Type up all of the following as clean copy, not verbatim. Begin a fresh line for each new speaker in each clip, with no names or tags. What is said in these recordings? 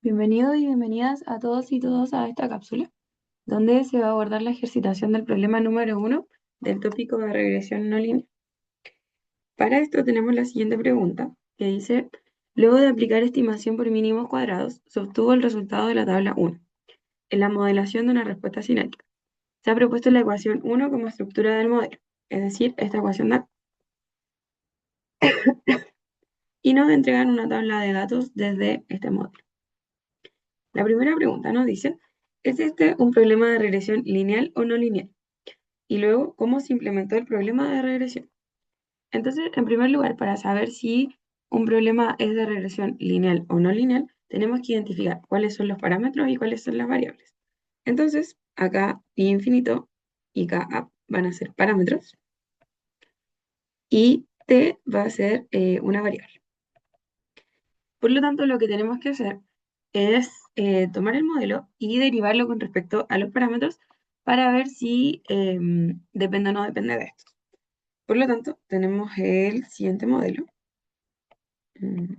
Bienvenidos y bienvenidas a todos y todas a esta cápsula, donde se va a abordar la ejercitación del problema número uno del tópico de regresión no lineal. Para esto tenemos la siguiente pregunta, que dice, luego de aplicar estimación por mínimos cuadrados, se obtuvo el resultado de la tabla 1, en la modelación de una respuesta cinética. Se ha propuesto la ecuación 1 como estructura del modelo, es decir, esta ecuación de acá, y nos entregan una tabla de datos desde este modelo. La primera pregunta nos dice, ¿es este un problema de regresión lineal o no lineal? Y luego, ¿cómo se implementó el problema de regresión? Entonces, en primer lugar, para saber si un problema es de regresión lineal o no lineal, tenemos que identificar cuáles son los parámetros y cuáles son las variables. Entonces, acá pi infinito y k van a ser parámetros y t va a ser una variable. Por lo tanto, lo que tenemos que hacer es tomar el modelo y derivarlo con respecto a los parámetros para ver si depende o no depende de esto. Por lo tanto, tenemos el siguiente modelo. Mm,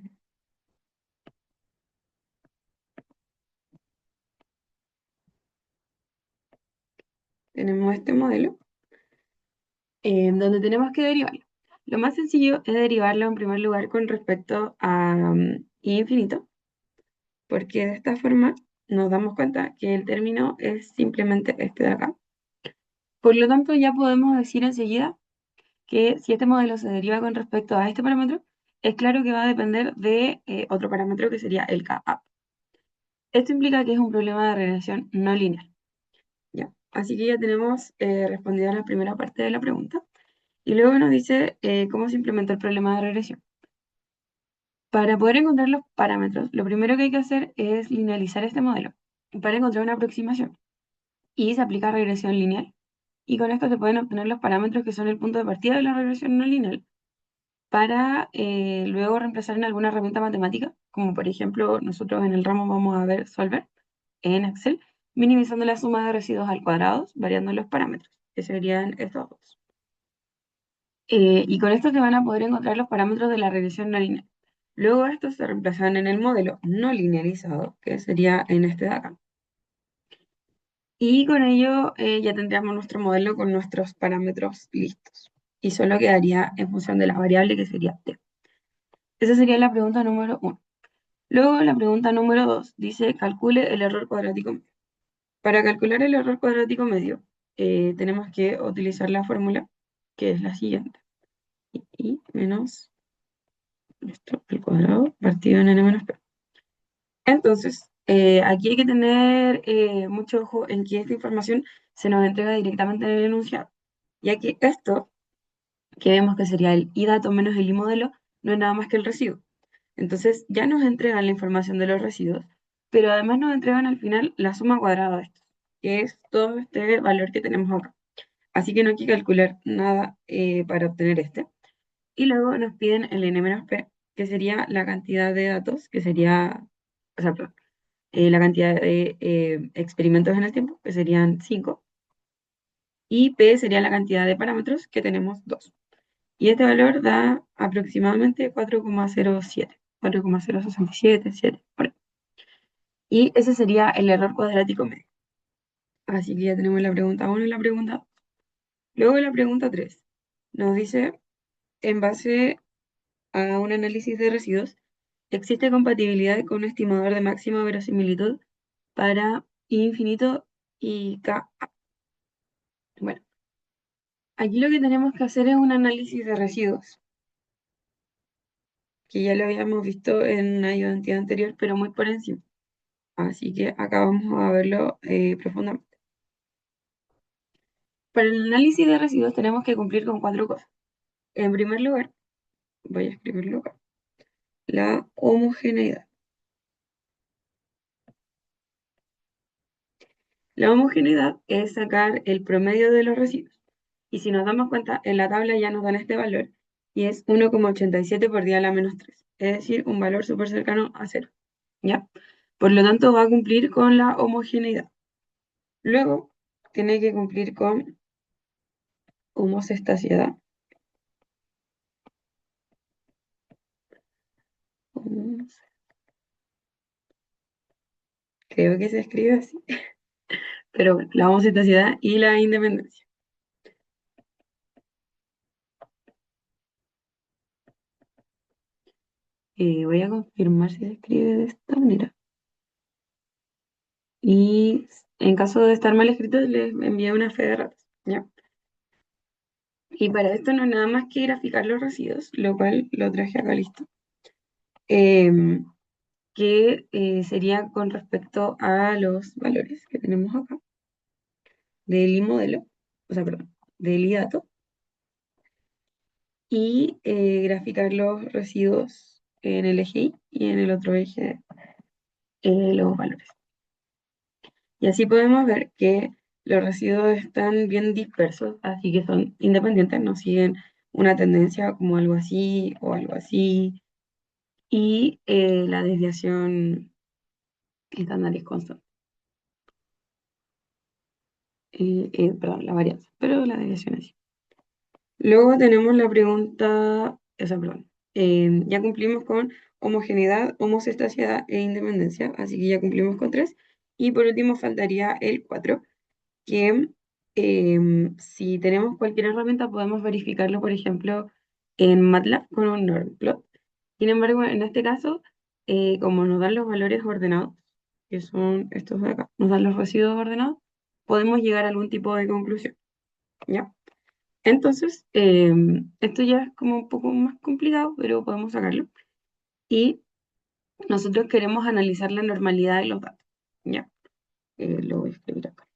Tenemos este modelo donde tenemos que derivarlo. Lo más sencillo es derivarlo en primer lugar con respecto a i infinito, porque de esta forma nos damos cuenta que el término es simplemente este de acá. Por lo tanto, ya podemos decir enseguida que si este modelo se deriva con respecto a este parámetro, es claro que va a depender de otro parámetro que sería el k. Esto implica que es un problema de regresión no lineal. Ya. Así que ya tenemos respondida la primera parte de la pregunta. Y luego nos dice cómo se implementó el problema de regresión. Para poder encontrar los parámetros, lo primero que hay que hacer es linealizar este modelo para encontrar una aproximación. Y se aplica regresión lineal. Y con esto se pueden obtener los parámetros que son el punto de partida de la regresión no lineal para luego reemplazar en alguna herramienta matemática, como por ejemplo nosotros en el ramo vamos a ver Solver en Excel, minimizando la suma de residuos al cuadrado, variando los parámetros, que serían estos dos. Y con esto se van a poder encontrar los parámetros de la regresión no lineal. Luego estos se reemplazan en el modelo no linealizado, que sería en este de acá. Y con ello ya tendríamos nuestro modelo con nuestros parámetros listos. Y solo quedaría en función de la variable que sería t. Esa sería la pregunta número 1. Luego la pregunta número 2 dice calcule el error cuadrático medio. Para calcular el error cuadrático medio tenemos que utilizar la fórmula que es la siguiente. I menos esto al cuadrado partido en n menos p. Entonces, aquí hay que tener mucho ojo en que esta información se nos entrega directamente en el enunciado, ya que esto, que vemos que sería el i dato menos el i modelo, no es nada más que el residuo. Entonces, ya nos entregan la información de los residuos, pero además nos entregan al final la suma cuadrada de estos, que es todo este valor que tenemos acá. Así que no hay que calcular nada para obtener este. Y luego nos piden el n-p, que sería la cantidad de datos, que sería, o sea, perdón, la cantidad de experimentos en el tiempo, que serían 5, y p sería la cantidad de parámetros, que tenemos 2. Y este valor da aproximadamente 4,07, 4,067, 7, por ahí. Y ese sería el error cuadrático medio. Así que ya tenemos la pregunta 1 y la pregunta 2. Luego la pregunta 3 nos dice, en base a un análisis de residuos, existe compatibilidad con un estimador de máxima verosimilitud para I infinito y K. Bueno, aquí lo que tenemos que hacer es un análisis de residuos, que ya lo habíamos visto en una ayudantía anterior, pero muy por encima. Así que acá vamos a verlo profundamente. Para el análisis de residuos tenemos que cumplir con 4 cosas. En primer lugar, voy a escribirlo acá, la homogeneidad. La homogeneidad es sacar el promedio de los residuos. Y si nos damos cuenta, en la tabla ya nos dan este valor, y es 1,87 por 10 a la menos 3, es decir, un valor súper cercano a 0. ¿Ya? Por lo tanto, va a cumplir con la homogeneidad. Luego, tiene que cumplir con homocestacidad. creo que se escribe así, pero bueno, la homosexualidad y la independencia. Voy a confirmar si se escribe de esta manera. Y en caso de estar mal escrito, les envié una fe de ratas. ¿Ya? Y para esto no es nada más que graficar los residuos, lo cual lo traje acá listo. Em, que sería con respecto a los valores que tenemos acá del I modelo, o sea, perdón, del I dato, y graficar los residuos en el eje Y y en el otro eje los valores. Y así podemos ver que los residuos están bien dispersos, así que son independientes, no siguen una tendencia como algo así o algo así, y la desviación estándar es constante. Perdón, la varianza, pero la desviación es así. Luego tenemos la pregunta, o sea, perdón, ya cumplimos con homogeneidad, homocestacidad e independencia, así que ya cumplimos con tres. Y por último faltaría el 4 que si tenemos cualquier herramienta podemos verificarlo, por ejemplo, en MATLAB con un normplot. Sin embargo, en este caso, como nos dan los valores ordenados, que son estos de acá, nos dan los residuos ordenados, podemos llegar a algún tipo de conclusión, ¿ya? Entonces, esto ya es como un poco más complicado, pero podemos sacarlo. Y nosotros queremos analizar la normalidad de los datos, ¿ya? Lo voy a escribir acá.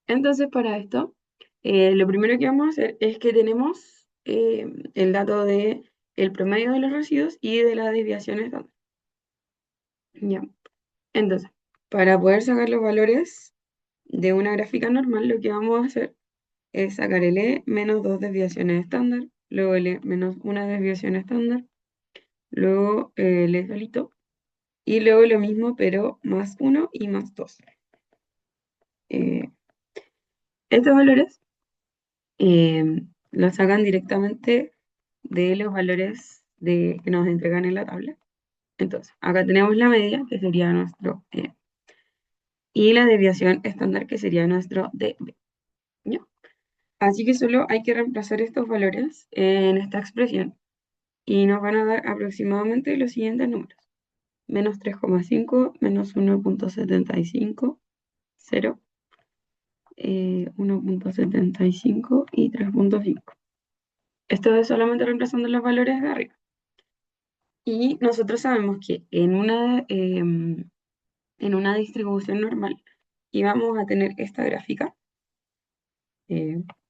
Entonces, para esto, lo primero que vamos a hacer es que tenemos el dato de el promedio de los residuos y de la desviación estándar. Ya. Entonces, para poder sacar los valores de una gráfica normal, lo que vamos a hacer es sacar el E menos dos desviaciones estándar, luego el E menos una desviación estándar, luego el E solito, y luego lo mismo, pero más uno y más dos. Estos valores lo sacan directamente de los valores que nos entregan en la tabla. Entonces, acá tenemos la media, que sería nuestro E, y la desviación estándar, que sería nuestro DB. ¿Ya? Así que solo hay que reemplazar estos valores en esta expresión y nos van a dar aproximadamente los siguientes números. Menos 3,5, menos 1,75, 0, 1,75 y 3,5. Esto es solamente reemplazando los valores de arriba. Y nosotros sabemos que en una distribución normal íbamos a tener esta gráfica,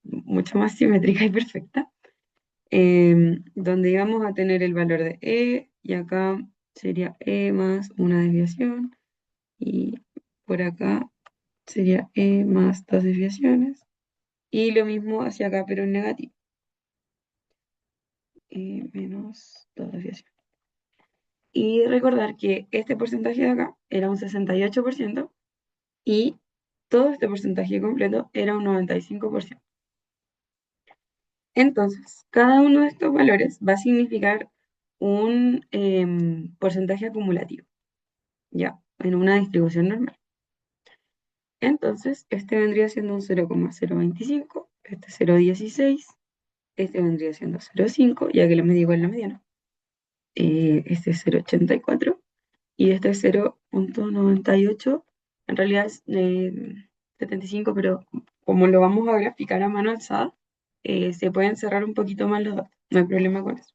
mucho más simétrica y perfecta, donde íbamos a tener el valor de E y acá sería E más una desviación y por acá sería E más dos desviaciones y lo mismo hacia acá pero en negativo, menos dos desviaciones. Y recordar que este porcentaje de acá era un 68% y todo este porcentaje completo era un 95%. Entonces, cada uno de estos valores va a significar un porcentaje acumulativo, ya, en una distribución normal. Entonces, este vendría siendo un 0,025, este 0,16, este vendría siendo 0,5, ya que lo medí igual la mediana. Este es 0,84 y este es 0,98. En realidad es 75, pero como lo vamos a graficar a mano alzada, se pueden cerrar un poquito más los datos. No hay problema con eso.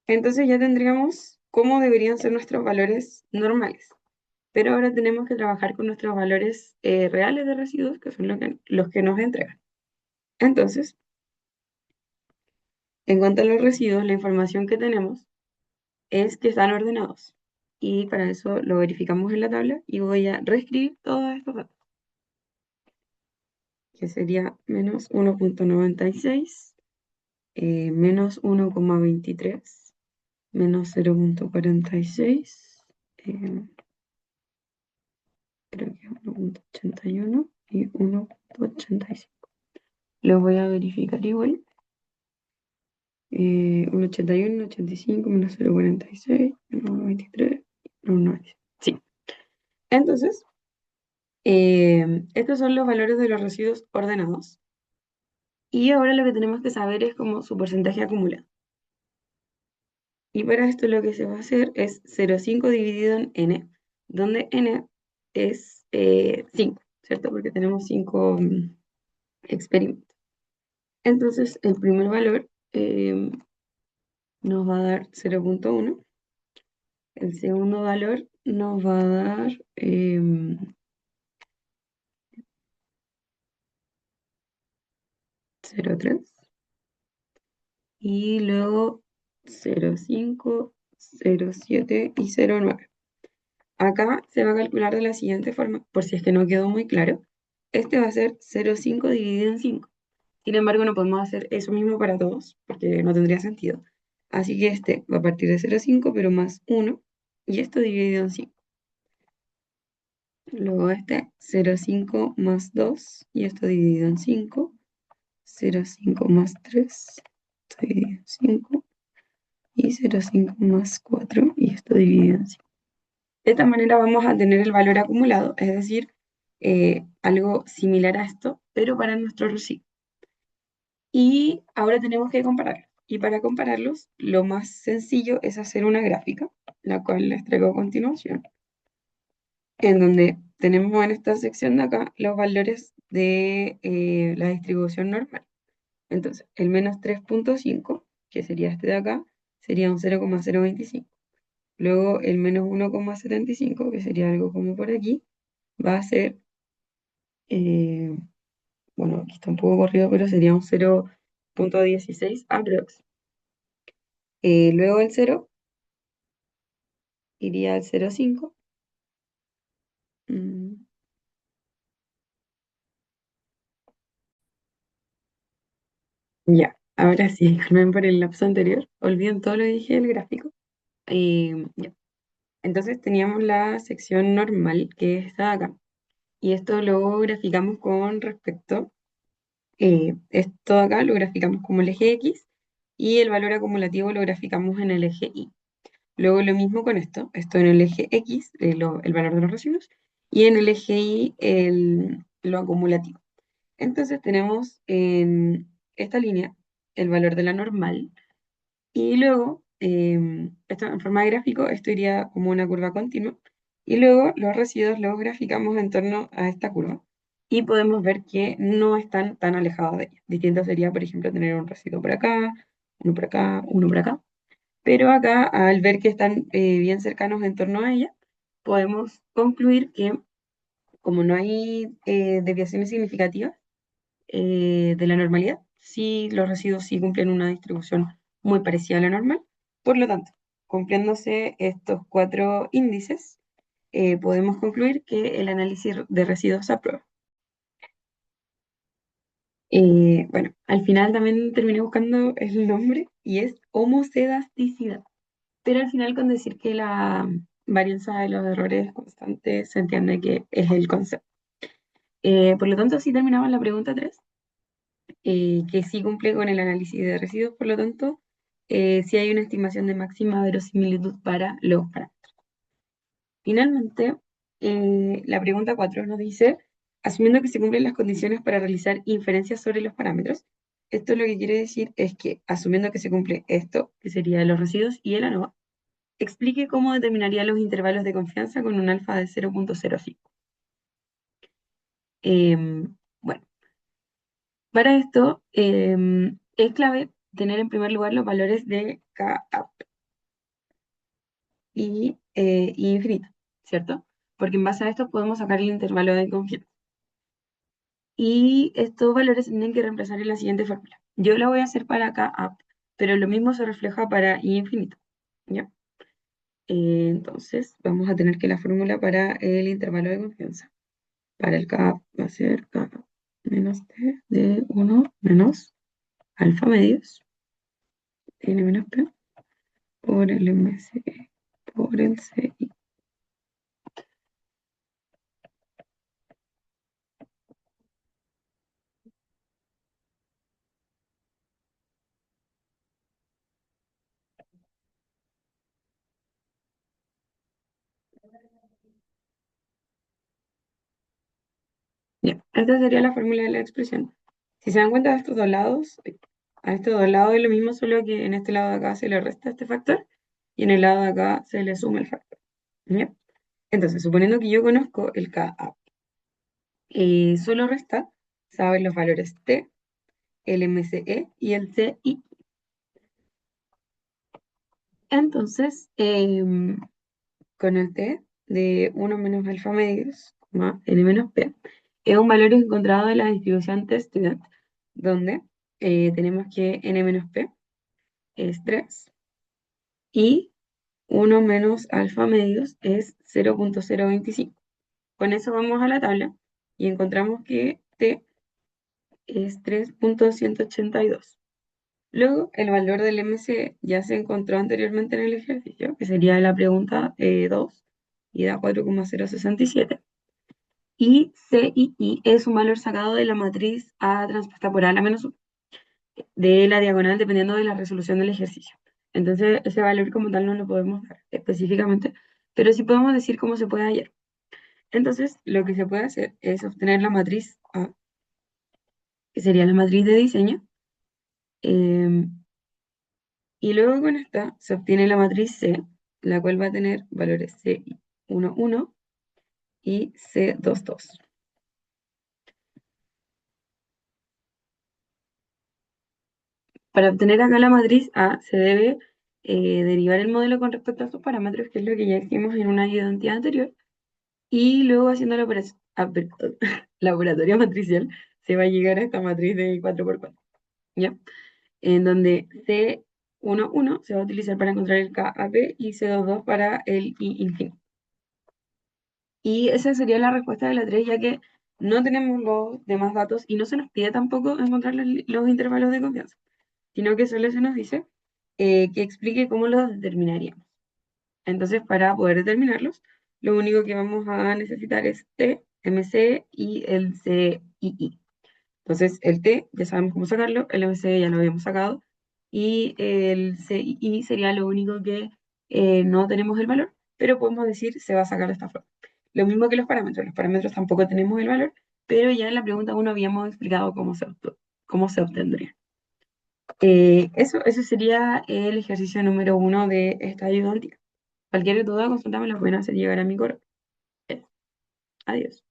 Entonces ya tendríamos cómo deberían ser nuestros valores normales. Pero ahora tenemos que trabajar con nuestros valores reales de residuos, que son los que nos entregan. Entonces, en cuanto a los residuos, la información que tenemos es que están ordenados. Y para eso lo verificamos en la tabla y voy a reescribir todos estos datos, que sería menos 1,96, menos 1,23, menos 0,46, creo que 1,81 y 1,85. Lo voy a verificar igual. un 81, un 85, menos 0,46, menos 1,23, menos 1,96. Sí. Entonces, estos son los valores de los residuos ordenados. Y ahora lo que tenemos que saber es como su porcentaje acumulado. Y para esto lo que se va a hacer es 0,5 dividido en n, donde n es 5, ¿cierto? Porque tenemos 5 experimentos. Entonces, el primer valor nos va a dar 0,1. El segundo valor nos va a dar 0,3. Y luego 0,5, 0,7 y 0,9. Acá se va a calcular de la siguiente forma, por si es que no quedó muy claro. Este va a ser 0,5 dividido en 5. Sin embargo, no podemos hacer eso mismo para todos, porque no tendría sentido. Así que este va a partir de 0,5, pero más 1, y esto dividido en 5. Luego este 0,5 más 2, y esto dividido en 5. 0,5 más 3, esto dividido en 5. Y 0,5 más 4, y esto dividido en 5. De esta manera vamos a tener el valor acumulado, es decir, algo similar a esto, pero para nuestro residuo. Y ahora tenemos que compararlos. Y para compararlos, lo más sencillo es hacer una gráfica, la cual les traigo a continuación, en donde tenemos en esta sección de acá los valores de la distribución normal. Entonces, el menos 3,5, que sería este de acá, sería un 0,025. Luego el menos 1,75, que sería algo como por aquí, va a ser, eh, bueno, aquí está un poco corrido, pero sería un 0,16 aprox. Luego el 0 iría al 0,5. Mm, ya, ahora sí, disculpen por el lapso anterior. Olviden todo lo que dije del gráfico. Ya. Entonces teníamos la sección normal, que está acá. Y esto lo graficamos con respecto. Esto de acá lo graficamos como el eje X y el valor acumulativo lo graficamos en el eje Y. Luego lo mismo con esto en el eje X, el valor de los residuos, y en el eje Y lo acumulativo. Entonces tenemos en esta línea el valor de la normal y luego, esto en forma de gráfico, esto iría como una curva continua. Y luego los residuos los graficamos en torno a esta curva. Y podemos ver que no están tan alejados de ella. Distinto sería, por ejemplo, tener un residuo por acá, uno por acá, uno por acá. Pero acá, al ver que están bien cercanos en torno a ella, podemos concluir que como no hay desviaciones significativas, de la normalidad, sí, los residuos sí cumplen una distribución muy parecida a la normal. Por lo tanto, cumpliéndose estos cuatro índices, podemos concluir que el análisis de residuos se aprueba. Bueno, al final también terminé buscando el nombre y es homocedasticidad, pero al final con decir que la varianza de los errores constantes se entiende que es el concepto. Por lo tanto, así terminamos la pregunta 3, que sí cumple con el análisis de residuos, por lo tanto, sí hay una estimación de máxima verosimilitud para los parámetros. Finalmente, la pregunta 4 nos dice, asumiendo que se cumplen las condiciones para realizar inferencias sobre los parámetros, esto lo que quiere decir es que, asumiendo que se cumple esto, que sería los residuos y el ANOVA, explique cómo determinaría los intervalos de confianza con un alfa de 0,05. Bueno, para esto, es clave tener en primer lugar los valores de K y infinito, ¿cierto? Porque en base a esto podemos sacar el intervalo de confianza. Y estos valores se tienen que reemplazar en la siguiente fórmula. Yo la voy a hacer para K pero lo mismo se refleja para I infinito, ¿ya? Entonces, vamos a tener que la fórmula para el intervalo de confianza. Para el K va a ser K menos T de 1 menos alfa medios, N menos P, por el MCE, por el CI. Esta sería la fórmula de la expresión. Si se dan cuenta de estos dos lados, a estos dos lados es lo mismo, solo que en este lado de acá se le resta este factor y en el lado de acá se le suma el factor. ¿Ya? Entonces, suponiendo que yo conozco el Ka, solo resta saber los valores T, el MCE y el CI. Entonces, con el T de uno menos alfa medios, más N menos P, es un valor encontrado en la distribución test-student, donde tenemos que N menos P es 3 y uno menos alfa medios es 0,025. Con eso vamos a la tabla y encontramos que T es 3,182. Luego, el valor del MC ya se encontró anteriormente en el ejercicio, que sería la pregunta 2, y da 4,067. Y CII es un valor sacado de la matriz A transpuesta por A a la menos 1, de la diagonal dependiendo de la resolución del ejercicio. Entonces, ese valor como tal no lo podemos dar específicamente, pero sí podemos decir cómo se puede hallar. Entonces, lo que se puede hacer es obtener la matriz A, que sería la matriz de diseño, em, y luego con esta se obtiene la matriz C, la cual va a tener valores C11 y C22. Para obtener acá la matriz A se debe derivar el modelo con respecto a sus parámetros, que es lo que ya hicimos en una identidad anterior, y luego haciendo la la operatoria matricial se va a llegar a esta matriz de 4x4, ¿ya? En donde C11 se va a utilizar para encontrar el KAP y C22 para el I infinito. Y esa sería la respuesta de la 3, ya que no tenemos los demás datos y no se nos pide tampoco encontrar los intervalos de confianza, sino que solo se nos dice que explique cómo los determinaríamos. Entonces, para poder determinarlos, lo único que vamos a necesitar es T, MC y el CII. Entonces, el T ya sabemos cómo sacarlo, el MC ya lo habíamos sacado, y el CII sería lo único que no tenemos el valor, pero podemos decir se va a sacar de esta forma. Lo mismo que los parámetros tampoco tenemos el valor, pero ya en la pregunta 1 habíamos explicado cómo se obtendría. Eso sería el ejercicio número 1 de esta ayuda al día. Cualquier duda, consulta me la pueden hacer llegar a mi correo. Adiós.